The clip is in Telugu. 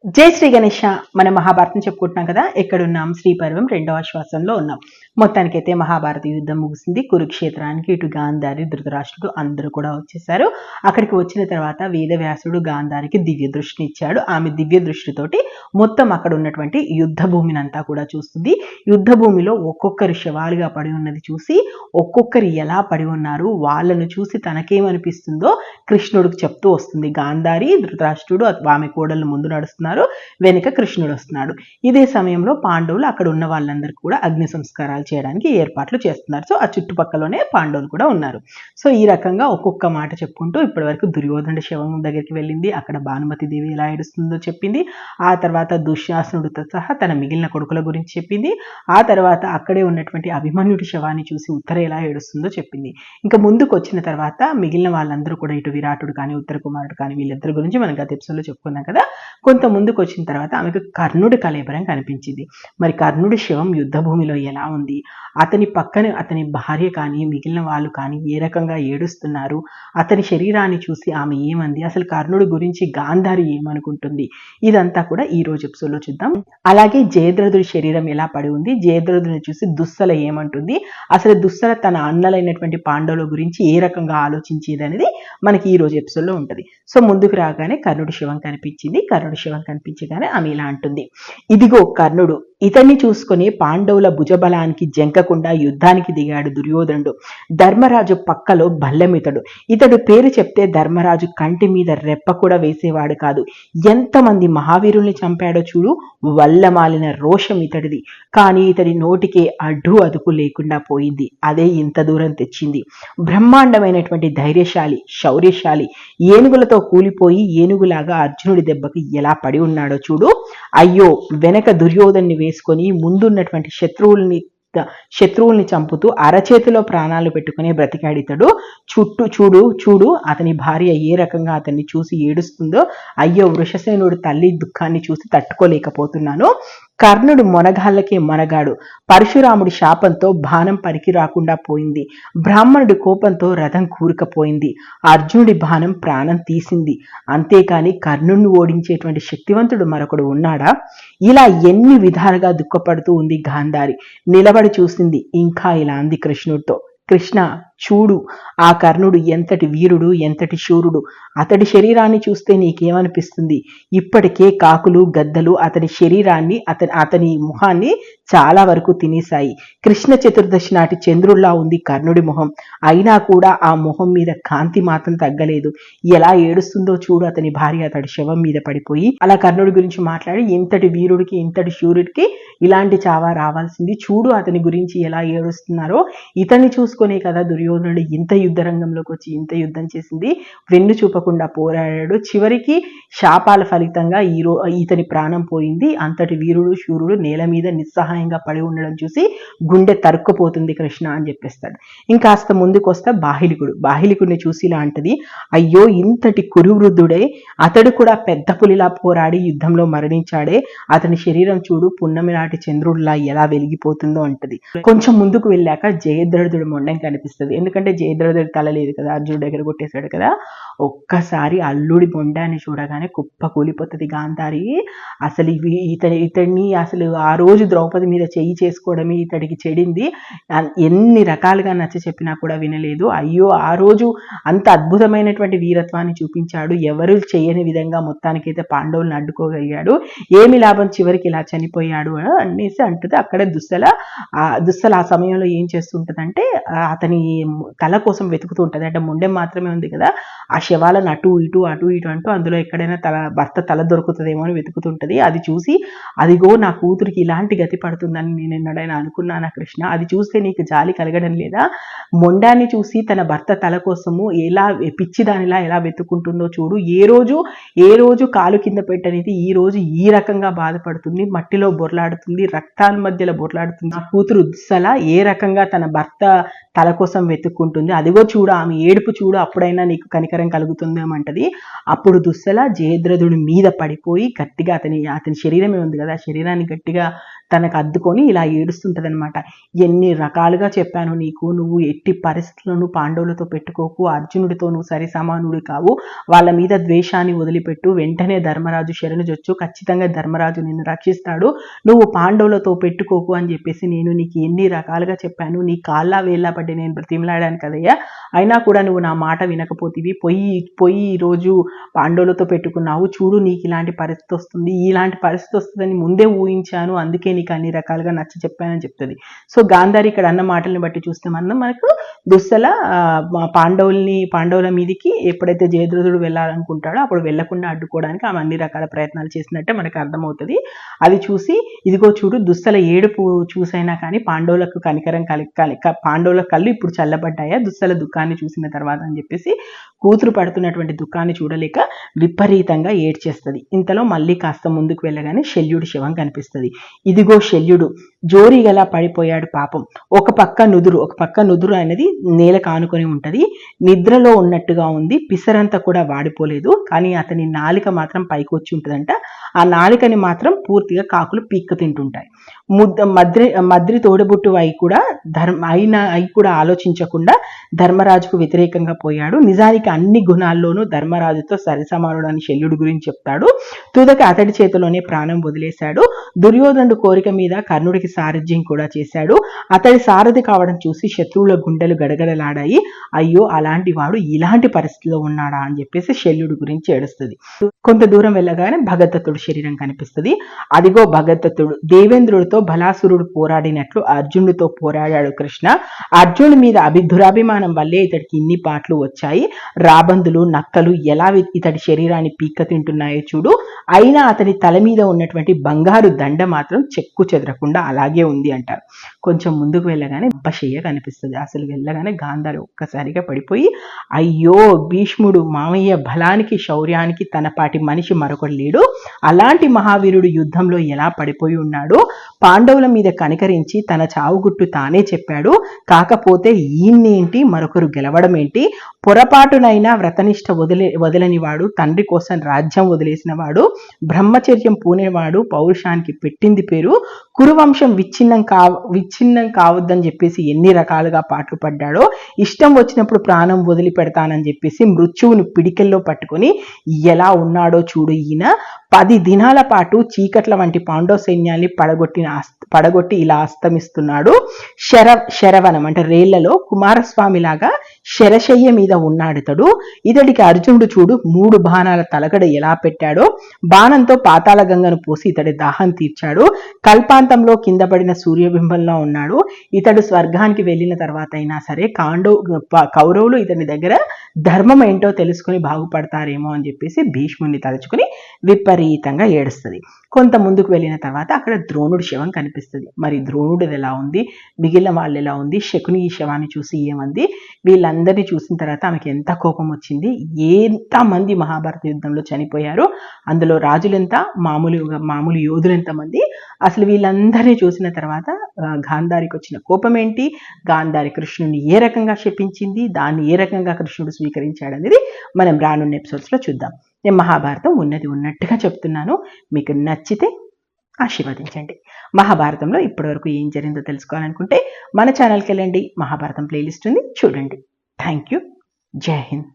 జై శ్రీ గణేష. మన మహాభారతం చెప్పుకుంటున్నాం కదా, ఎక్కడున్నాం? శ్రీపర్వం 2వ ఆశ్వాసంలో ఉన్నాం. మొత్తానికైతే మహాభారత యుద్ధం ముగిసింది. కురుక్షేత్రానికి ఇటు గాంధారి, ధృతరాష్ట్రుడు అందరూ కూడా వచ్చేసారు. అక్కడికి వచ్చిన తర్వాత వేదవ్యాసుడు గాంధారికి దివ్య దృష్టిని ఇచ్చాడు. ఆమె దివ్య దృష్టితోటి మొత్తం అక్కడ ఉన్నటువంటి యుద్ధ భూమిని అంతా కూడా చూస్తుంది. యుద్ధ భూమిలో ఒక్కొక్కరు శవాలుగా పడి ఉన్నది చూసి, ఒక్కొక్కరు ఎలా పడి ఉన్నారు వాళ్ళను చూసి తనకేమనిపిస్తుందో కృష్ణుడికి చెప్తూ వస్తుంది. గాంధారి, ధృతరాష్ట్రుడు ఆమె కోడళ్ళు ముందు నడుస్తున్నారు, వెనుక కృష్ణుడు వస్తున్నాడు. ఇదే సమయంలో పాండవులు అక్కడ ఉన్న వాళ్ళందరికీ కూడా అగ్ని సంస్కారాలు చేయడానికి ఏర్పాట్లు చేస్తున్నారు. సో ఆ చుట్టుపక్కలనే పాండవులు కూడా ఉన్నారు. సో ఈ రకంగా ఒక్కొక్క మాట చెప్పుకుంటూ ఇప్పటి వరకు దుర్యోధనుడి శవం దగ్గరికి వెళ్ళింది. అక్కడ భానుమతి దేవి ఎలా ఏడుస్తుందో చెప్పింది. ఆ తర్వాత దుశ్శాసనుడితో సహా తన మిగిలిన కొడుకుల గురించి చెప్పింది. ఆ తర్వాత అక్కడే ఉన్నటువంటి అభిమన్యుడి శవాన్ని చూసి ఉత్తర ఎలా ఏడుస్తుందో చెప్పింది. ఇంకా ముందుకు వచ్చిన తర్వాత మిగిలిన వాళ్ళందరూ కూడా ఇటు విరాటుడు కానీ, ఉత్తర కుమారుడు కానీ, వీళ్ళిద్దరి గురించి మనం గత ఎపిసోడ్లో చెప్పుకున్నాం కదా. కొంత ముందుకు వచ్చిన తర్వాత ఆమెకు కర్ణుడి కళేబరం కనిపించింది. మరి కర్ణుడి శవం యుద్ధ భూమిలో ఎలా ఉంది, అతని పక్కన అతని భార్య కానీ మిగిలిన వాళ్ళు కానీ ఏ రకంగా ఏడుస్తున్నారు, అతని శరీరాన్ని చూసి ఆమె ఏమంది, అసలు కర్ణుడి గురించి గాంధారి ఏమనుకుంటుంది, ఇదంతా కూడా ఈ రోజు ఎపిసోడ్లో చూద్దాం. అలాగే జయద్రథుడి శరీరం ఎలా పడి ఉంది, జయద్రథుడిని చూసి దుస్సల ఏమంటుంది, అసలు దుస్సల తన అన్నలైనటువంటి పాండవుల గురించి ఏ రకంగా ఆలోచించేది అనేది మనకి ఈ రోజు ఎపిసోడ్లో ఉంటుంది. సో ముందుకు రాగానే కర్ణుడి శవం కనిపించింది. కర్ణుడి శవం కనిపించగానే ఆమె ఇలా అంటుంది, ఇదిగో కర్ణుడు, ఇతన్ని చూసుకుని పాండవుల భుజబలానికి జంకకుండా యుద్ధానికి దిగాడు దుర్యోధనుడు. ధర్మరాజు పక్కలో బల్లెమితడు. ఇతడు పేరు చెప్తే ధర్మరాజు కంటి మీద రెప్ప కూడా వేసేవాడు కాదు. ఎంతమంది మహావీరుల్ని చంపాడో చూడు. వల్లమాలిన రోషం ఇతడిది. కానీ ఇతడి నోటికే అడ్డు అదుపు లేకుండా పోయింది. అదే ఇంత దూరం తెచ్చింది. బ్రహ్మాండమైనటువంటి ధైర్యశాలి, శౌర్యశాలి, ఏనుగులతో కూలిపోయి ఏనుగులాగా అర్జునుడి దెబ్బకి ఎలా పడి ఉన్నాడో చూడు. అయ్యో, వెనక దుర్యోధన్ని వేసుకొని ముందున్నటువంటి శత్రువుల్ని చంపుతూ అరచేతిలో ప్రాణాలు పెట్టుకునే బ్రతికాడితడు. చూడు అతని భార్య ఏ రకంగా అతన్ని చూసి ఏడుస్తుందో. అయ్యో, వృషసేనుడు తల్లి దుఃఖాన్ని చూసి తట్టుకోలేకపోతున్నాను. కర్ణుడు మొనగాళ్ళకే మొనగాడు. పరశురాముడి శాపంతో బాణం పరికి రాకుండా పోయింది. బ్రాహ్మణుడి కోపంతో రథం కూరుకపోయింది. అర్జునుడి బాణం ప్రాణం తీసింది. అంతేకాని కర్ణుడిని ఓడించేటువంటి శక్తివంతుడు మరొకడు ఉన్నాడా? ఇలా ఎన్ని విధాలుగా దుఃఖపడుతూ ఉంది గాంధారి. నిలబడి చూసింది. ఇంకా ఇలా అంది కృష్ణుడితో, కృష్ణ చూడు, ఆ కర్ణుడు ఎంతటి వీరుడు, ఎంతటి శూరుడు. అతడి శరీరాన్ని చూస్తే నీకేమనిపిస్తుంది? ఇప్పటికే కాకులు, గద్దలు అతని శరీరాన్ని, అతని ముఖాన్ని చాలా వరకు తినేశాయి. కృష్ణ చతుర్దశి నాటి చంద్రుల్లా ఉంది కర్ణుడి మొహం. అయినా కూడా ఆ మొహం మీద కాంతి మాత్రం తగ్గలేదు. ఎలా ఏడుస్తుందో చూడు అతని భార్య అతడి శవం మీద పడిపోయి. అలా కర్ణుడి గురించి మాట్లాడి, ఇంతటి వీరుడికి, ఇంతటి శూరుడికి ఇలాంటి చావా రావాల్సింది. చూడు అతని గురించి ఎలా ఏడుస్తున్నారో. ఇతన్ని చూసుకునే కదా దుర్యోధనుడు ఇంత యుద్ధ రంగంలోకి వచ్చి ఇంత యుద్ధం చేసింది. వెన్ను చూపకుండా పోరాడాడు. చివరికి శాపాల ఫలితంగా ఇతని ప్రాణం పోయింది. అంతటి వీరుడు, శూరుడు నేల మీద నిస్సహాయంగా పడి ఉండడం చూసి గుండె తరుక్కుపోతుంది కృష్ణ అని చెప్పేస్తాడు. ఇంకాస్త ముందుకు వస్తే బాహిలికుడిని చూసి ఇలా అంటది, అయ్యో, ఇంతటి కురువృద్ధుడే, అతడు కూడా పెద్ద పులిలా పోరాడి యుద్ధంలో మరణించాడే. అతని శరీరం చూడు, పున్నమి నాటి చంద్రుడిలా ఎలా వెలిగిపోతుందో అంటది. కొంచెం ముందుకు వెళ్ళాక జయద్రథుడి మొండం కనిపిస్తుంది. ఎందుకంటే జయద్రథుడి తల లేదు కదా, అర్జునుడి దగ్గర కొట్టేశాడు కదా. ఒక్కసారి అల్లుడి మొండాన్ని చూడగానే కుప్ప కూలిపోతుంది గాంధారి. అసలు ఇతడిని అసలు ఆ రోజు ద్రౌపది మీద చెయ్యి చేసుకోవడమే ఇతడికి చెడింది. ఎన్ని రకాలుగా నచ్చ చెప్పినా కూడా వినలేదు. అయ్యో, ఆ రోజు అంత అద్భుతమైనటువంటి వీరత్వాన్ని చూపించాడు. ఎవరు చేయని విధంగా మొత్తానికైతే పాండవులను అడ్డుకోగలిగాడు. ఏమి లాభం, చివరికి ఇలా చనిపోయాడు అనేసి అంటుంది. అక్కడ దుస్సల ఆ సమయంలో ఏం చేస్తుంటదంటే అతని తల కోసం వెతుకుతూ ఉంటుంది. అంటే మొండెం మాత్రమే ఉంది కదా, ఆ శవాలను అటు ఇటు అంటూ అందులో ఎక్కడైనా భర్త తల దొరుకుతుందేమో అని వెతుకుతుంటది. అది చూసి, అదిగో నా కూతురికి ఇలాంటి గతి పడుతుందని నేను ఎన్నడైనా అనుకున్నానా కృష్ణ? అది చూస్తే నీకు జాలి కలగడం లేదా? మొండాన్ని చూసి తన భర్త తల కోసము ఎలా పిచ్చిదానిలా ఎలా వెతుక్కుంటుందో చూడు. ఏ రోజు కాలు కింద పెట్టనిది ఈ రోజు ఈ రకంగా బాధపడుతుంది, మట్టిలో బొర్లాడుతుంది, రక్తాల మధ్యలో బొర్లాడుతుంది. ఆ కూతురు దుస్సల ఏ రకంగా తన భర్త తల కోసం వెతుక్కుంటుంది. అదిగో చూడు, ఆమె ఏడుపు చూడు, అప్పుడైనా నీకు కనికరం కలుగుతుందేమంటది. అప్పుడు దుస్సల జయద్రథుడి మీద పడిపోయి గట్టిగా అతని శరీరమే ఉంది కదా, శరీరాన్ని గట్టిగా తనకు అద్దుకొని ఇలా ఏడుస్తుంటది అనమాట. ఎన్ని రకాలుగా చెప్పాను నీకు, నువ్వు ఎట్టి పరిస్థితులను పాండవులతో పెట్టుకోకు, అర్జునుడితో నువ్వు సరి సమానుడి కావు, వాళ్ళ మీద ద్వేషాన్ని వదిలిపెట్టు, వెంటనే ధర్మరాజు శరణుజొచ్చు, ఖచ్చితంగా ధర్మరాజు నిన్ను రక్షిస్తాడు, నువ్వు పాండవులతో పెట్టుకోకు అని చెప్పేసి నేను నీకు ఎన్ని రకాలుగా చెప్పాను, నీ కాళ్ళ వేళ్ళ పడి నేను బ్రతిమలాడాను కదయ్యా, అయినా కూడా నువ్వు నా మాట వినకపోతివి, పోయి ఈరోజు పాండవులతో పెట్టుకున్నావు, చూడు నీకు ఇలాంటి పరిస్థితి వస్తుంది, ఇలాంటి పరిస్థితి వస్తుందని ముందే ఊహించాను, అందుకే నీకు అన్ని రకాలుగా నచ్చ చెప్పానని చెప్తుంది. సో గాంధారి ఇక్కడ అన్న మాటల్ని బట్టి చూస్తే మనకు దుస్సల పాండవుల మీదికి ఎప్పుడైతే జయద్రథుడు వెళ్ళాలనుకుంటాడో అప్పుడు వెళ్లకుండా అడ్డుకోవడానికి ఆమె అన్ని రకాల ప్రయత్నాలు చేసినట్టే మనకు అర్థమవుతుంది. అది చూసి ఇదిగో చూడు దుస్సల ఏడుపు చూసైనా కానీ పాండవులకు కనికరం పాండవుల కళ్ళు ఇప్పుడు చల్లబడ్డాయా దుస్సల దుఃఖాన్ని చూసిన తర్వాత అని చెప్పేసి కూతురు పడుతున్నటువంటి దుఃఖాన్ని చూడలేక విపరీతంగా ఏడ్చేస్తుంది. ఇంతలో మళ్ళీ కాస్త ముందుకు వెళ్ళగానే శల్యుడి శవం కనిపిస్తుంది. ఇదిగో శల్యుడు జోరీగలా పడిపోయాడు పాపం. ఒక పక్క నుదురు అనేది నేలకు ఆనుకొని ఉంటది, నిద్రలో ఉన్నట్టుగా ఉంది, పిసరంతా కూడా వాడిపోలేదు, కానీ అతని నాలిక మాత్రం పైకి వచ్చి ఉంటుందంట. ఆ నాలికని మాత్రం పూర్తిగా కాకులు పీక్క తింటుంటాయి. మద్రి తోడబుట్టు అయి కూడా ఆలోచించకుండా ధర్మరాజుకు వ్యతిరేకంగా పోయాడు. నిజానికి అన్ని గుణాల్లోనూ ధర్మరాజుతో సరిసమానుడు అని శల్యుడి గురించి చెప్తాడు. తుదక అతడి చేతిలోనే ప్రాణం వదిలేశాడు. దుర్యోధనుడు కోరిక మీద కర్ణుడికి సారథ్యం కూడా చేశాడు. అతడి సారథి కావడం చూసి శత్రువుల గుండెలు గడగడలాడాయి. అయ్యో అలాంటి వాడు ఇలాంటి పరిస్థితిలో ఉన్నాడా అని చెప్పేసి శల్యుడి గురించి ఏడుస్తుంది. కొంత దూరం వెళ్ళగానే భగదత్తుడు శరీరం కనిపిస్తుంది. అదిగో భగదత్తుడు దేవేంద్రుడితో బలాసురుడు పోరాడినట్లు అర్జునుడితో పోరాడాడు కృష్ణ. అర్జునుడి మీద దురాభిమానం వల్లే ఇతడికి ఇన్ని పాటలు వచ్చాయి. రాబందులు నక్కలు ఎలా ఇతడి శరీరాన్ని పీక్క తింటున్నాయో చూడు. అయినా అతని తల మీద ఉన్నటువంటి బంగారు దండ మాత్రం చెక్కు చెదరకుండా అలాగే ఉంది అంటారు. కొంచెం ముందుకు వెళ్ళగానే బషయ్య కనిపిస్తుంది. అసలు వెళ్ళగానే గాంధారి ఒక్కసారిగా పడిపోయి అయ్యో భీష్ముడు మామయ్య బలానికి శౌర్యానికి తన పాటి మనిషి మరొకడు లేడు, అలాంటి మహావీరుడు యుద్ధంలో ఎలా పడిపోయి ఉన్నాడో, పాండవుల మీద కనికరించి తన చావుగుట్టు తానే చెప్పాడు, కాకపోతే ఈయన్నేంటి మరొకరు గెలవడం ఏంటి, పొరపాటునైనా వ్రతనిష్ట వదలని వాడు, తండ్రి కోసం రాజ్యం వదిలేసిన వాడు, బ్రహ్మచర్యం పూనేవాడు, పౌరుషానికి పెట్టింది పేరు, కురువంశం విచ్ఛిన్నం కావద్దని చెప్పేసి ఎన్ని రకాలుగా పాటలు పడ్డాడో, ఇష్టం వచ్చినప్పుడు ప్రాణం వదిలి పెడతానని చెప్పేసి మృత్యువును పిడికెల్లో పట్టుకొని ఎలా ఉన్నాడో చూడు. ఈయన 10 దినాల పాటు చీకట్ల వంటి పాండవ సైన్యాన్ని పడగొట్టి ఇలా అస్తమిస్తున్నాడు. శరవనం అంటే రేళ్లలో కుమారస్వామిలాగా శరశయ్య మీద ఉన్నాడితడు. ఇతడికి అర్జునుడు చూడు 3 బాణాల తలగడ ఎలా పెట్టాడో, బాణంతో పాతాళ గంగను పోసి ఇతడి దాహం తీర్చాడు. కల్పాంతంలో కింద పడిన సూర్యబింబంలో ఉన్నాడు. ఇతడు స్వర్గానికి వెళ్ళిన తర్వాత అయినా సరే కౌరవులు ఇతని దగ్గర ధర్మం ఏంటో తెలుసుకుని బాగుపడతారేమో అని చెప్పేసి భీష్ముడిని తలుచుకుని విపరీతంగా ఏడుస్తుంది. కొంత ముందుకు వెళ్ళిన తర్వాత అక్కడ ద్రోణుడి శవం కనిపిస్తుంది. మరి ద్రోణుడిది ఎలా ఉంది, మిగిలిన వాళ్ళు ఎలా ఉంది, శకుని ఈ శవాన్ని చూసి ఏమంది, వీళ్ళందరినీ చూసిన తర్వాత ఆమెకి ఎంత కోపం వచ్చింది, ఎంతమంది మహాభారత యుద్ధంలో చనిపోయారు, అందులో రాజులెంత, మామూలు యోధులు ఎంతమంది, అసలు వీళ్ళందరినీ చూసిన తర్వాత గాంధారికి వచ్చిన కోపం ఏంటి, గాంధారి కృష్ణుడిని ఏ రకంగా శపించింది, దాన్ని ఏ రకంగా కృష్ణుడు స్వీకరించాడు అనేది మనం రానున్న ఎపిసోడ్స్లో చూద్దాం. నేను మహాభారతం ఉన్నది ఉన్నట్టుగా చెప్తున్నాను. మీకు నచ్చితే ఆశీర్వదించండి. మహాభారతంలో ఇప్పటివరకు ఏం జరిగిందో తెలుసుకోవాలనుకుంటే మన ఛానల్కి వెళ్ళండి, మహాభారతం ప్లేలిస్ట్ ఉంది, చూడండి. Thank you. జై హింద్.